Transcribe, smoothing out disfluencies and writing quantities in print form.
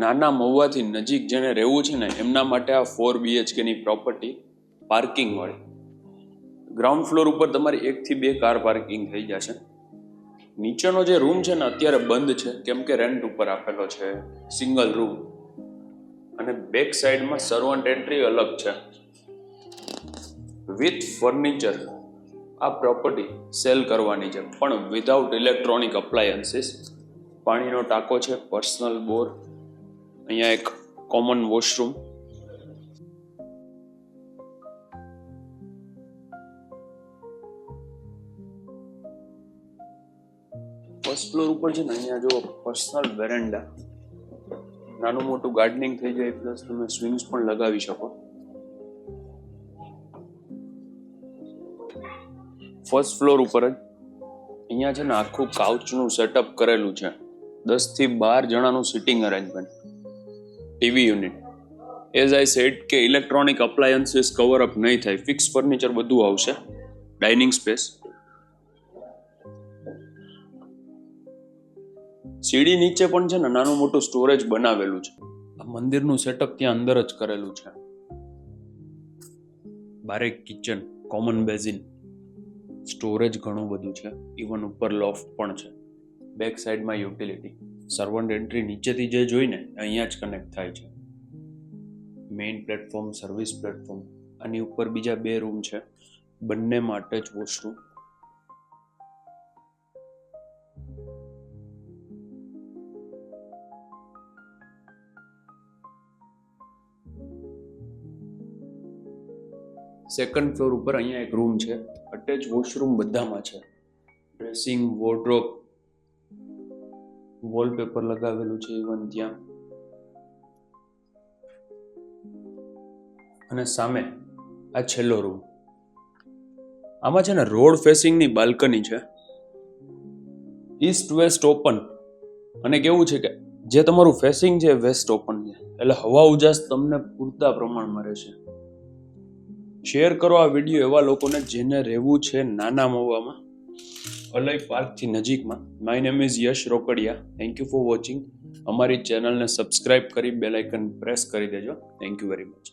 નાના મહુવાથી નજીક જેને રહેવું છે ને એમના માટે આ 4 BHK ની પ્રોપર્ટી પાર્કિંગ વાળી. ગ્રાઉન્ડ ફ્લોર ઉપર તમારી 1 થી 2 કાર પાર્કિંગ થઈ જશે. નીચેનો જે રૂમ છે ને અત્યારે બંધ છે કેમ કે રેન્ટ ઉપર આપેલો છે, સિંગલ રૂમ. અને બેક સાઈડમાં સર્વન્ટ એન્ટ્રી અલગ છે વિથ ફર્નિચર. આ પ્રોપર્ટી સેલ કરવાની છે પણ વિધાઉટ ઇલેક્ટ્રોનિક અપ્લાયન્સીસ. પાણીનો ટાંકો છે, પર્સનલ બોર, અહીંયા એક કોમન વોશરૂમ. ફર્સ્ટ ફ્લોર ઉપર છે ને અહીંયા જો પર્સનલ વેરેન્ડા, નાનું મોટું ગાર્ડનિંગ થઈ જાય, પ્લસ તમે સ્વિંગ્સ પણ લગાવી શકો. ફર્સ્ટ ફ્લોર ઉપર જ અહીંયા છે ને આખું કાઉચનું સેટઅપ કરેલું છે. 10 થી 12 જણાનું sitting arrangement, TV unit. As I said કે ઇલેક્ટ્રોનિક અપ્લાયન્સીસ કવર અપ નહીં થાય, ફિક્સ ફર્નિચર બધું આવશે. ડાઇનિંગ સ્પેસ, સીડી નીચે પણ છે ને નાનું મોટું સ્ટોરેજ બનાવેલું છે. આ મંદિરનું સેટઅપ ત્યાં અંદર જ કરેલું છે. બારે કિચન, કોમન બેઝિન, સ્ટોરેજ ઘણું બધું છે. ઇવન ઉપર લોફ્ટ પણ છે. બેક સાઈડમાં યુટિલિટી, સર્વન્ટ એન્ટ્રી નીચેથી જે જોઈને અહીંયા જ કનેક્ટ થાય છે. Main platform, service platform. આની ઉપર બીજા 2 રૂમ છે, બંને માટે જ વોશરૂમ. સેકન્ડ ફ્લોર ઉપર અહીંયા એક રૂમ છે, અટેચ વોશરૂમ બધામાં છે. ડ્રેસિંગ, વોર્ડરોબ, વોલપેપર લગાવેલું છે ઇવન ત્યાં. અને સામે આ છેલ્લો રૂમ. આમાં છે ને રોડ ફેસિંગની બાલ્કની છે, ઈસ્ટ વેસ્ટ ઓપન. અને કેવું છે કે જે તમારું ફેસિંગ છે વેસ્ટ ઓપન છે, એટલે હવા ઉજાસ તમને પૂરતા પ્રમાણમાં રહેશે. શેર કરો આ વિડીયો એવા લોકોને જેને રહેવું છે નાના મહુવામાં, અલય પાર્કથી નજીકમાં. My name is Yash Rokadiya. Thank you for watching. અમારી ચેનલને સબસ્ક્રાઇબ કરી બેલ આઇકન પ્રેસ કરી દેજો. Thank you very much.